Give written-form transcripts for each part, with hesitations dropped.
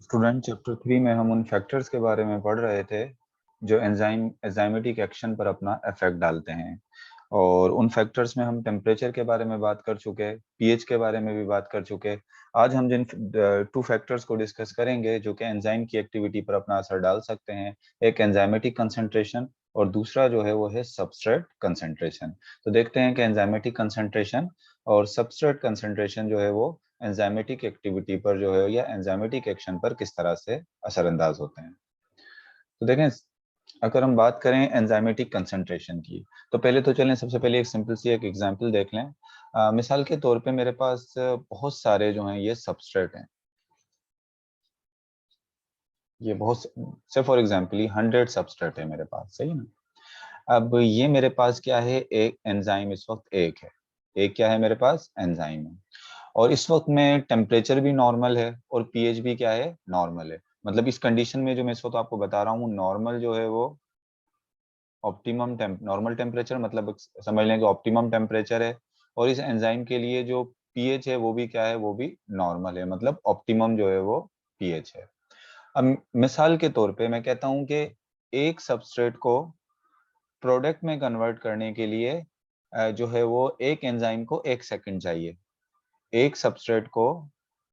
Student chapter 3 में हम उन फैक्टर्स के बारे में पढ़ रहे थे जो एंजाइमेटिक एक्शन पर अपना इफेक्ट डालते हैं। और उन फैक्टर्स में हम टेम्परेचर के बारे में बात कर चुके, पीएच के बारे में भी बात कर चुके। आज हम जिन टू फैक्टर्स को डिस्कस करेंगे जो कि एंजाइम की एक्टिविटी पर अपना असर डाल सकते हैं, एक एंजाइमेटिक कंसंट्रेशन और दूसरा जो है वो है सबस्ट्रेट कंसंट्रेशन। तो देखते हैं कि एंजाइमेटिक कंसंट्रेशन और सबस्ट्रेट कंसंट्रेशन जो है वो एंजाइमेटिक एक्टिविटी पर जो है या एंजाइमेटिक एक्शन पर किस तरह से असरअंदाज होते हैं। तो देखें, अगर हम बात करें एंजाइमेटिक कंसंट्रेशन की, तो पहले तो चलें सबसे पहले एक सिंपल सी एक एग्जांपल देख लें। मिसाल के तौर पे मेरे पास बहुत सारे जो हैं ये सबस्ट्रेट हैं। ये बहुत से फॉर एग्जांपल ये 100 सबस्ट्रेट है मेरे पास, सही ना। अब ये मेरे पास क्या है, एक एंजाइम इस वक्त एक है। एक क्या है मेरे पास, एंजाइम है। और इस वक्त में टेम्परेचर भी नॉर्मल है और पीएच भी क्या है, नॉर्मल है। मतलब इस कंडीशन में जो मैं इस वक्त आपको बता रहा हूँ, नॉर्मल जो है वो ऑप्टिमम नॉर्मल टेम्परेचर, मतलब समझ लें कि ऑप्टिमम टेम्परेचर है। और इस एंजाइम के लिए जो पीएच है वो भी क्या है, वो भी नॉर्मल है, मतलब ऑप्टिमम जो है वो पीएच है। अब मिसाल के तौर पे मैं कहता हूँ कि एक सबस्ट्रेट को प्रोडक्ट में कन्वर्ट करने के लिए जो है वो एक एंजाइम को 1 सेकंड चाहिए। एक सबस्ट्रेट को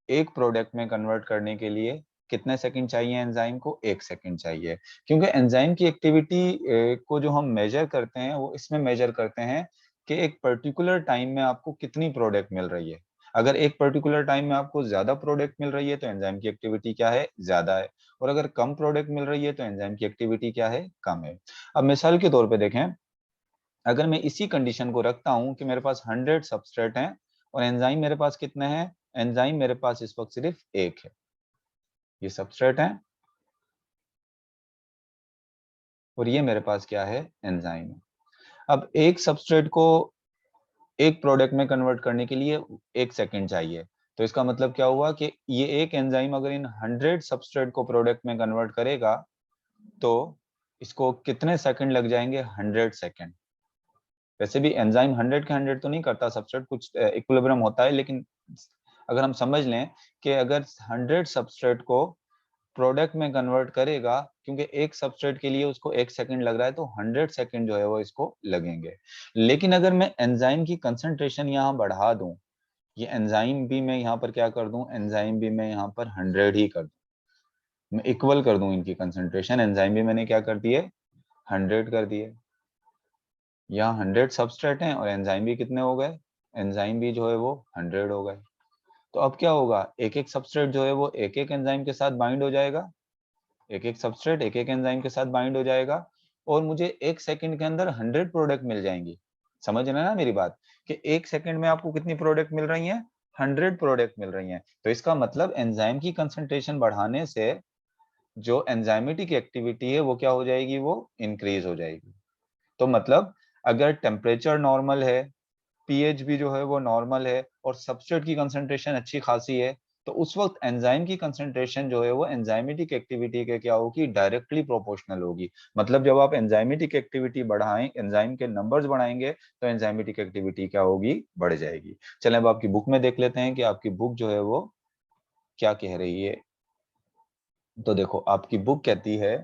एक प्रोडक्ट में कन्वर्ट करने के लिए कितने सेकंड चाहिए एंजाइम को, 1 सेकंड चाहिए। क्योंकि एंजाइम की एक्टिविटी को जो हम मेजर करते हैं वो इसमें मेजर करते हैं कि एक पर्टिकुलर टाइम में आपको कितनी प्रोडक्ट मिल रही है। अगर एक पर्टिकुलर टाइम में आपको ज्यादा प्रोडक्ट मिल रही है तो एंजाइम की एक्टिविटी क्या है, ज्यादा है। और अगर कम प्रोडक्ट मिल रही है तो एंजाइम की एक्टिविटी क्या है, कम है। अब मिसाल के तौर पे देखें, अगर मैं इसी कंडीशन को रखता हूं कि मेरे पास 100 सबस्ट्रेट हैं और एंजाइम मेरे पास कितने हैं, एंजाइम मेरे पास इस वक्त सिर्फ एक है। ये सबस्ट्रेट है और ये मेरे पास क्या है, एंजाइम है। अब एक सबस्ट्रेट को एक प्रोडक्ट में कन्वर्ट करने के लिए 1 सेकंड चाहिए। तो इसका मतलब क्या हुआ कि ये एक एंजाइम अगर इन 100 सबस्ट्रेट को प्रोडक्ट में कन्वर्ट करेगा तो इसको कितने सेकंड लग जाएंगे, 100 सेकंड। वैसे भी एंजाइम 100 के 100 तो नहीं करता, सबस्ट्रेट कुछ इक्विलिब्रियम होता है, लेकिन अगर हम समझ लें कि अगर 100 सबस्ट्रेट को प्रोडक्ट में कन्वर्ट करेगा, क्योंकि एक सबस्ट्रेट के लिए उसको 1 सेकंड लग रहा है तो 100 सेकंड जो है वो इसको लगेंगे। लेकिन अगर मैं एंजाइम की कंसंट्रेशन यहाँ बढ़ा दूं, ये एंजाइम भी मैं यहाँ पर क्या कर दूं, एंजाइम भी मैं यहाँ पर 100 ही कर दूं, मैं इक्वल कर दूं इनकी कंसंट्रेशन। एंजाइम भी मैंने क्या कर दिए, 100 कर दिए। यहाँ 100 सबस्ट्रेट हैं और एंजाइम भी कितने हो गए, एंजाइम भी जो है वो 100 हो गए। तो अब क्या होगा, एक एक सबस्ट्रेट जो है वो एक एक एंजाइम के साथ बाइंड हो जाएगा, एक एक सबस्ट्रेट एक एक एंजाइम के साथ बाइंड हो जाएगा और मुझे 1 सेकंड के अंदर 100 प्रोडक्ट मिल जाएंगी। समझ रहे हैं ना मेरी बात, कि 1 सेकंड में आपको कितनी प्रोडक्ट मिल रही हैं, 100 प्रोडक्ट मिल रही हैं। तो इसका मतलब एंजाइम की कंसंट्रेशन बढ़ाने से जो एंजाइमेटिक एक्टिविटी है वो क्या हो जाएगी, वो इंक्रीज हो जाएगी। तो मतलब अगर टेम्परेचर नॉर्मल है, पीएच भी जो है वो नॉर्मल है और सबस्ट्रेट की कंसंट्रेशन अच्छी खासी है, तो उस वक्त एंजाइम की कंसंट्रेशन जो है वो एंजाइमेटिक एक्टिविटी के क्या होगी, डायरेक्टली प्रोपोर्शनल होगी। मतलब जब आप एंजाइमेटिक एक्टिविटी बढ़ाएं, एंजाइम के नंबर्स बढ़ाएंगे तो एंजाइमेटिक एक्टिविटी क्या होगी, बढ़ जाएगी। चलें अब आपकी बुक में देख लेते हैं कि आपकी बुक जो है वो क्या कह रही है। तो देखो आपकी बुक कहती है,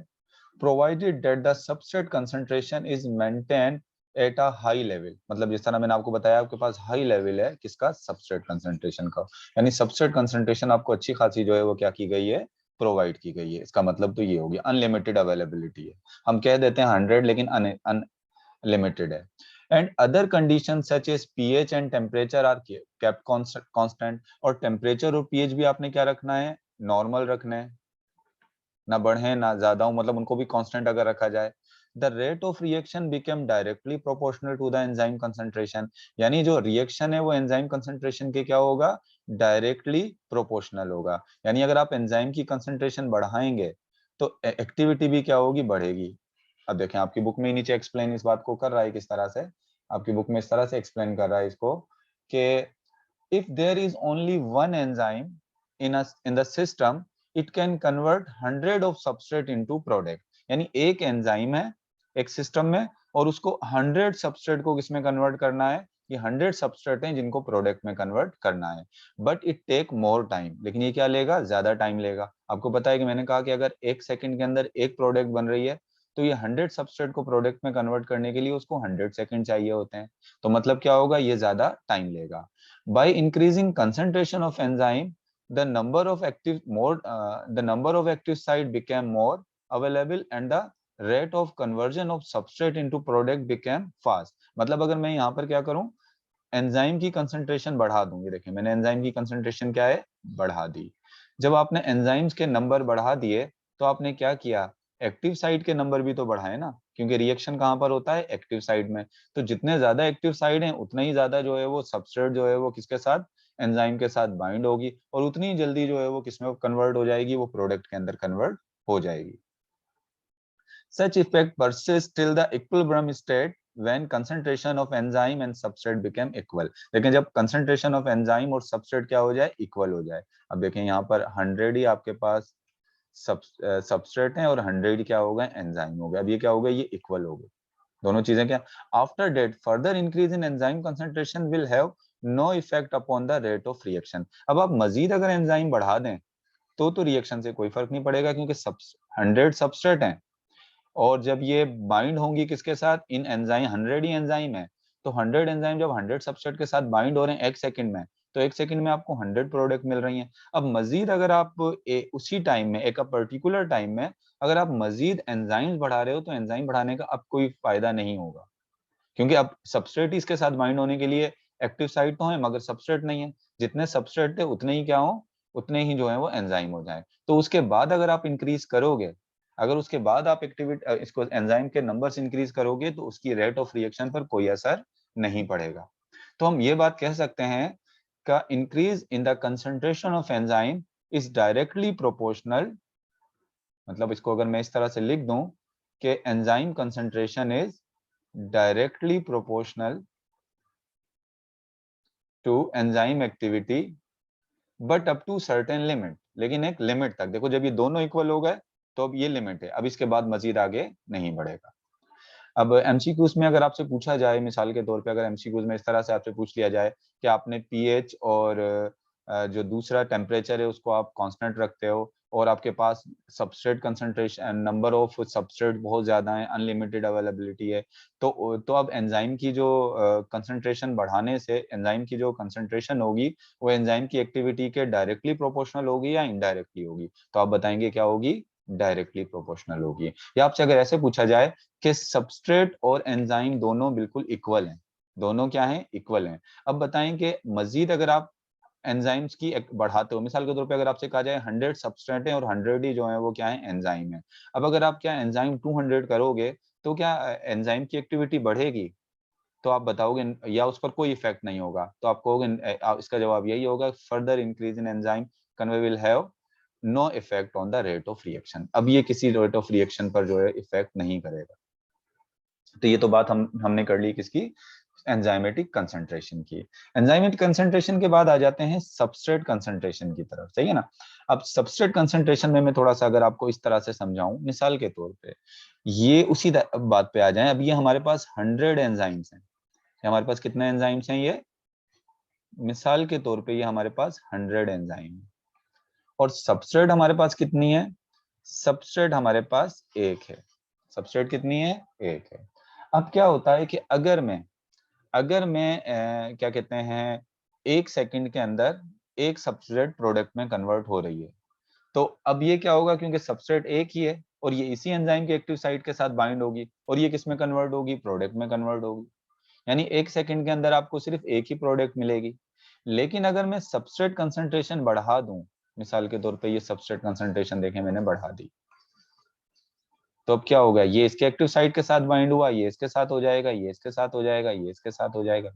provided that the substrate concentration is maintain at a high level. मतलब जिस तरह मैंने आपको बताया आपके पास हाई लेवल है किसका, सबस्ट्रेट कंसंट्रेशन का। यानी सबस्ट्रेट कंसंट्रेशन आपको अच्छी खासी जो है वो क्या की गई है, प्रोवाइड की गई है। इसका मतलब तो ये होगी अनलिमिटेड अवेलेबिलिटी है। हम कह देते हैं 100 लेकिन अनलिमिटेड है। And other condition such as pH and temperature are kept constant. और टेम्परेचर और पीएच भी आपने क्या रखना है, नॉर्मल रखना है, ना बढ़े ना ज्यादा हो, मतलब उनको भी कांस्टेंट अगर रखा जाए। The rate of reaction become directly proportional to the enzyme concentration. यानी जो रिएक्शन है वो एंजाइम कंसंट्रेशन के क्या होगा, डायरेक्टली प्रोपोर्शनल होगा। यानी अगर आप एंजाइम की कंसंट्रेशन बढ़ाएंगे तो एक्टिविटी भी क्या होगी, बढ़ेगी। अब देखें आपकी बुक में नीचे एक्सप्लेन इस बात को कर रहा है किस तरह से, आपकी बुक में इस तरह से एक्सप्लेन कर रहा है इसको कि if there is only one enzyme in the system, it can convert 100 of substrate into product। यानी एक एंजाइम है एक सिस्टम में और उसको 100 सबस्ट्रेट को किसमें कन्वर्ट करना है, ये 100 सबस्ट्रेट हैं जिनको प्रोडक्ट में कन्वर्ट करना है, but it take more time. लेकिन ये क्या लेगा, ज्यादा टाइम लेगा। आपको पता है कि मैंने कहा कि अगर 1 सेकंड के अंदर एक प्रोडक्ट बन रही है, तो ये 100 सबस्ट्रेट को प्रोडक्ट में कन्वर्ट करने के लिए उसको 100 सेकंड चाहिए होते हैं। तो मतलब क्या होगा, ये ज्यादा टाइम लेगा। By increasing concentration of enzyme, the number of active site became more available and the rate of conversion of substrate into product became fast। मतलब अगर मैं यहाँ पर क्या करूं, एंजाइम की कंसंट्रेशन बढ़ा दूं। ये देखिए मैंने एंजाइम की कंसंट्रेशन क्या है, बढ़ा दी। जब आपने एंजाइम्स के नंबर बढ़ा दिए, तो आपने क्या किया, एक्टिव साइट के नंबर भी तो बढ़ाए ना, क्योंकि रिएक्शन कहाँ पर होता है, एक्टिव साइट में। तो जितने ज्यादा एक्टिव साइट हैं, उतना ही ज्यादा जो है वो सबस्ट्रेट जो है वो किसके साथ, एंजाइम के साथ बाइंड होगी, और उतनी ही जल्दी जो है वो किसमें कन्वर्ट हो जाएगी, वो प्रोडक्ट के अंदर कन्वर्ट हो जाएगी। Such effect persists till the equilibrium state when concentration of enzyme and substrate become equal। लेकिन जब concentration of enzyme और substrate क्या हो जाए, equal हो जाए। अब देखें यहाँ पर 100 ही आपके पास substrate है और 100 क्या हो गए, enzyme हो गए। अब ये क्या हो गए, ये equal हो गए दोनों चीजें। क्या, after that further increase in enzyme concentration will have no effect upon the rate of reaction। अब आप मजीद अगर एंजाइम बढ़ा दें तो रिएक्शन से कोई फर्क नहीं पड़ेगा, क्योंकि 100 सबस्ट्रेट हैं, और जब ये बाइंड होंगी किसके साथ, इन एंजाइम, 100 ही एंजाइम है, तो 100 एंजाइम जब 100 सबस्ट्रेट के साथ बाइंड हो रहे हैं 1 सेकंड में, तो 1 सेकंड में आपको 100 प्रोडक्ट मिल रही हैं। अब मजीद अगर आप उसी टाइम में, एक पर्टिकुलर टाइम में अगर आप मजीद एंजाइम्स बढ़ा रहे हो, तो एंजाइम बढ़ाने का अब कोई फायदा नहीं होगा, क्योंकि अब सबस्ट्रेट ही इसके साथ बाइंड होने के लिए एक्टिव साइट तो है, मगर सबस्ट्रेट नहीं है। जितने सबस्ट्रेट थे उतने ही क्या हो, उतने ही जो है वो एंजाइम हो जाए। तो उसके बाद अगर आप इंक्रीज करोगे, अगर उसके बाद आप एक्टिविटी इसको एंजाइम के नंबर्स इंक्रीज करोगे, तो उसकी रेट ऑफ रिएक्शन पर कोई असर नहीं पड़ेगा। तो हम ये बात कह सकते हैं का increase in the concentration of enzyme is directly proportional. मतलब इसको अगर मैं इस तरह से लिख दूं कि enzyme concentration is directly proportional to enzyme activity but up to certain limit। लेकिन एक लिमिट तक। देखो जब ये दोनों इक्वल हो गए, तो अब ये लिमिट है, अब इसके बाद मजीद आगे नहीं बढ़ेगा। अब एमसीक्यूज में अगर आपसे पूछा जाए, मिसाल के तौर पे अगर एमसीक्यूज में इस तरह से आपसे पूछ लिया जाए कि आपने पीएच और जो दूसरा टेम्परेचर है उसको आप कांस्टेंट रखते हो, और आपके पास substrate concentration, number of substrate बहुत ज्यादा है, अनलिमिटेड अवेलेबिलिटी है, तो अब एंजाइम की जो कंसंट्रेशन बढ़ाने से एंजाइम की जो कंसंट्रेशन होगी, वो एंजाइम की एक्टिविटी के डायरेक्टली प्रोपोर्शनल होगी या इनडायरेक्टली होगी। तो आप बताएंगे क्या होगी, डायरेक्टली प्रोपोर्शनल होगी। या आपसे अगर ऐसे पूछा जाए कि सबस्ट्रेट और एंजाइम दोनों बिल्कुल इक्वल हैं, दोनों क्या हैं, इक्वल हैं, अब बताएं कि मजीद अगर आप एंजाइम्स की बढ़ाते हो, मिसाल के तौर पे अगर आपसे कहा जाए 100 सबस्ट्रेट है और 100 ही जो है वो क्या है, एंजाइम है। अब अगर आप क्या एंजाइम 200 करोगे, तो क्या एंजाइम की एक्टिविटी बढ़ेगी, तो आप बताओगे या उस पर कोई इफेक्ट नहीं होगा, तो आप कहोगे इसका जवाब यही होगा, further increase in enzyme convey will have no effect on the rate of reaction. अब ये किसी रेट ऑफ रिएक्शन पर जो है इफेक्ट नहीं करेगा। तो ये तो बात हमने कर ली किसकी, एंजाइमेटिक कंसंट्रेशन की। एंजाइमेटिक कंसंट्रेशन के बाद आ जाते हैं सबस्ट्रेट कंसंट्रेशन की तरफ, सही है ना। अब सबस्ट्रेट कंसंट्रेशन में मैं थोड़ा सा अगर आपको इस तरह से समझाऊं, मिसाल के तौर पे ये उसी बात पे आ जाए। अब ये हमारे पास 100 एंजाइम्स हैं, हमारे पास कितने एंजाइम्स हैं, ये मिसाल के तौर पे ये हमारे पास 100 एंजाइम है, और सबस्ट्रेट हमारे पास कितनी है, सबस्ट्रेट हमारे पास एक है। सबस्ट्रेट कितनी है, एक है। अब क्या होता है कि अगर मैं क्या कहते हैं, 1 सेकंड के अंदर एक सबस्ट्रेट प्रोडक्ट में कन्वर्ट हो रही है, तो अब ये क्या होगा, क्योंकि सबस्ट्रेट एक ही है और ये इसी एंजाइम के एक्टिव साइट के साथ बाइंड होगी, और ये किस में कन्वर्ट होगी, प्रोडक्ट में कन्वर्ट होगी। यानी 1 सेकंड के अंदर आपको सिर्फ एक ही प्रोडक्ट मिलेगी। लेकिन अगर मैं सबस्ट्रेट कंसंट्रेशन बढ़ा दूं, मिसाल के तौर पे ये सबस्ट्रेट कंसंट्रेशन देखें मैंने बढ़ा दी, तो अब क्या होगा, ये इसके एक्टिव साइट के साथ बाइंड हुआ, ये इसके साथ हो जाएगा, ये इसके साथ हो जाएगा, ये इसके साथ हो जाएगा।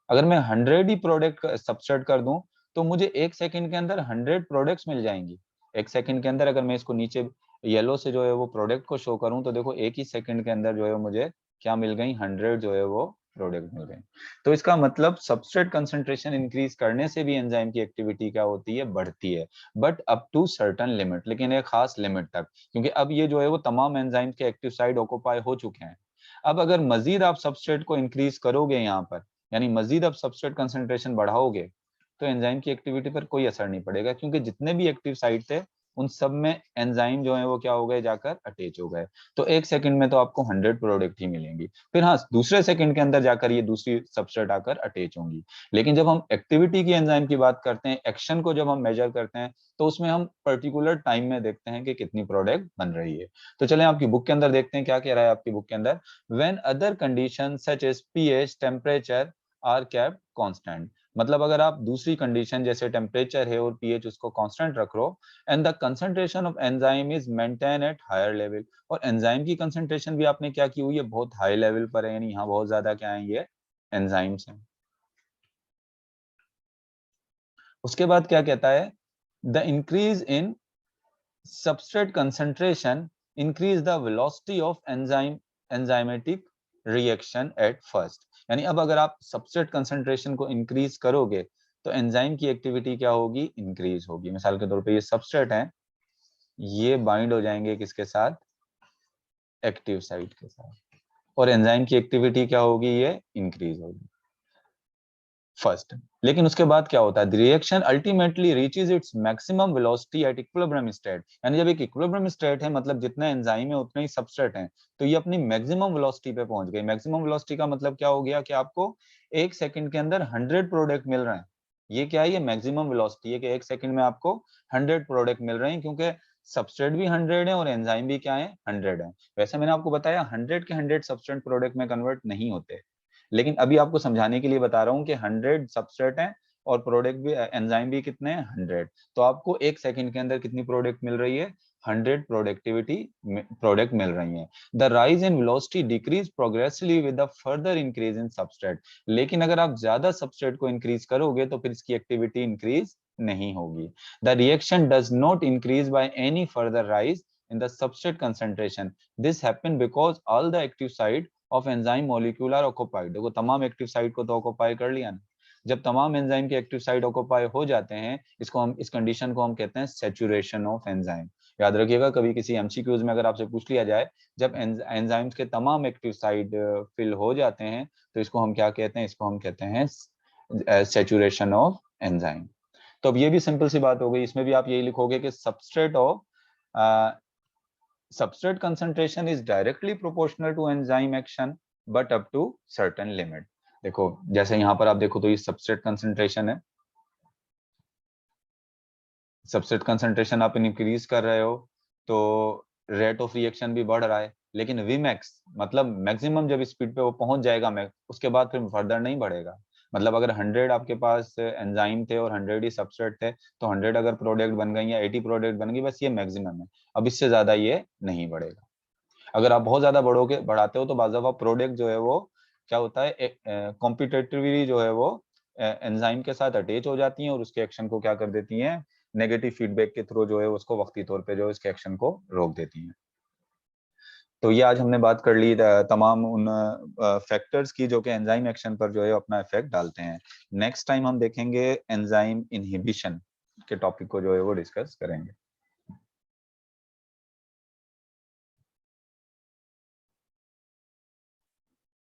अगर मैं 100 ही प्रोडक्ट सबस्ट्रेट कर दूं, तो मुझे 1 सेकंड के अंदर 100 प्रोडक्ट्स मिल जाएंगी। 1 सेकंड के अंदर अगर मैं इसको नीचे येलो से जो है वो प्रोडक्ट को शो करूं, तो देखो एक ही सेकंड के अंदर जो है मुझे क्या मिल गई, 100 जो है वो प्रोडक्ट मिल गए। तो इसका मतलब सबस्ट्रेट कंसंट्रेशन इंक्रीज करने से भी एंजाइम की एक्टिविटी क्या होती है, बढ़ती है, but up to certain limit, लेकिन एक खास लिमिट तक, क्योंकि अब ये जो है वो तमाम एंजाइम के एक्टिव साइट ऑक्यूपाई हो चुके हैं। अब अगर मजीद आप सबस्ट्रेट को इंक्रीज करोगे यहाँ पर, यानी मजीद आप सबस्ट्रेट कंसंट्रेशन बढ़ाओगे तो एंजाइम की एक्टिविटी पर कोई असर नहीं पड़ेगा, क्योंकि जितने भी एक्टिव साइट थे उन सब में एंजाइम जो है वो क्या हो गए, जाकर अटैच हो गए। तो एक सेकंड में तो आपको 100 प्रोडक्ट ही मिलेंगी। फिर हाँ, दूसरे सेकंड के अंदर जाकर ये दूसरी सबस्ट्रेट आकर अटैच होंगी। लेकिन जब हम एक्टिविटी की एंजाइम की बात करते हैं, एक्शन को जब हम मेजर करते हैं, तो उसमें हम पर्टिकुलर टाइम में देखते हैं कि कितनी प्रोडक्ट बन रही है। तो चलें आपकी बुक के अंदर देखते हैं क्या कह रहा है आपकी बुक के अंदर। When other condition such as pH, temperature are kept constant, मतलब अगर आप दूसरी कंडीशन जैसे टेम्परेचर है और पीएच उसको कांस्टेंट रख रो, and the concentration of enzyme is maintain at higher level, और एंजाइम की कंसंट्रेशन भी आपने क्या की हुई है, बहुत हाई लेवल पर है, यानी यहाँ बहुत ज्यादा क्या है, ये एंजाइम्स हैं। उसके बाद क्या कहता है, the increase in substrate concentration increase the velocity of enzymatic reaction at first, यानी अब अगर आप सबस्ट्रेट कंसंट्रेशन को इंक्रीज करोगे तो एंजाइम की एक्टिविटी क्या होगी, इंक्रीज होगी। मिसाल के तौर पे ये सबस्ट्रेट है, ये बाइंड हो जाएंगे किसके साथ, एक्टिव साइट के साथ, और एंजाइम की एक्टिविटी क्या होगी, ये इंक्रीज होगी फर्स्ट। लेकिन उसके बाद क्या होता है, the reaction ultimately reaches its maximum velocity at equilibrium state, यानी जब एक इक्विलिब्रियम स्टेट है, मतलब जितने एंजाइम है उतने ही सबस्ट्रेट हैं, तो ये अपनी मैक्सिमम वेलोसिटी पे पहुंच गई। मैक्सिमम वेलोसिटी का मतलब क्या हो गया कि आपको एक सेकंड के अंदर 100 प्रोडक्ट मिल रहे हैं। ये क्या है, ये मैक्सिमम वेलोसिटी है कि एक सेकंड में आपको 100 प्रोडक्ट मिल रहे हैं, क्योंकि सबस्ट्रेट भी 100 है और एंजाइम भी क्या है, 100 है। वैसे मैंने आपको बताया 100 के 100 सबस्ट्रेट प्रोडक्ट में कन्वर्ट नहीं होते, लेकिन अभी आपको समझाने के लिए बता रहा हूँ कि 100 सबस्ट्रेट हैं और प्रोडक्ट भी, एंजाइम भी कितने हैं, 100। तो आपको एक सेकंड के अंदर कितनी प्रोडक्ट मिल रही है, 100 प्रोडक्ट मिल रही है। The rise in velocity decrease progressively with the further increase in substrate, लेकिन अगर आप ज्यादा सबस्ट्रेट को इंक्रीज करोगे तो फिर इसकी एक्टिविटी इंक्रीज नहीं होगी। The reaction does not increase by any further rise in the substrate concentration. This happen because all the active site of enzyme molecule are occupied. देखो तमाम एक्टिव साइट को तो ऑक्यूपाई कर लिया ना। जब तमाम एंजाइम के एक्टिव साइट ऑक्यूपाई हो जाते हैं, इसको हम, इस कंडीशन को हम कहते हैं सैचुरेशन ऑफ एंजाइम। याद रखिएगा, कभी किसी एमसीक्यूज में अगर आपसे पूछ लिया जाए, जब एंजाइम्स के तमाम एक्टिव साइट फिल हो जाते हैं तो इसको हम क्या कहते हैं, इसको हम कहते हैं सैचुरेशन ऑफ एंजाइम। तो अब ये भी सिंपल सी बात हो गई, इसमें भी आप यही लिखोगे कि substrate of substrate concentration is directly proportional to enzyme action but up to certain limit। देखो जैसे यहाँ पर आप देखो तो ये सबस्ट्रेट कंसंट्रेशन है, सबस्ट्रेट कंसंट्रेशन आप इंक्रीज कर रहे हो तो रेट ऑफ रिएक्शन भी बढ़ रहा है, लेकिन Vmax मतलब मैक्सिमम जब स्पीड पे वो पहुंच जाएगा उसके बाद फिर फर्दर नहीं बढ़ेगा। मतलब अगर 100 आपके पास एंजाइम थे और 100 ही सबस्ट्रेट थे, तो 100 अगर प्रोडक्ट बन गई या 80 प्रोडक्ट बन गई, बस ये मैक्सिमम है, अब इससे ज्यादा ये नहीं बढ़ेगा। अगर आप बहुत ज्यादा बढ़ाते हो तो बाज़ दफा प्रोडक्ट जो है वो क्या होता है, कॉम्पिटेटिवली जो है वो एंजाइम के साथ अटैच हो जाती हैं और उसके एक्शन को क्या कर देती हैं, नेगेटिव फीडबैक के थ्रू जो है उसको वक्ती तौर पे जो है उसके एक्शन को रोक देती हैं। तो ये आज हमने बात कर ली तमाम उन फैक्टर्स की जो कि एंजाइम एक्शन पर जो है अपना इफेक्ट डालते हैं। नेक्स्ट टाइम हम देखेंगे एंजाइम इनहिबिशन के टॉपिक को जो है वो डिस्कस करेंगे।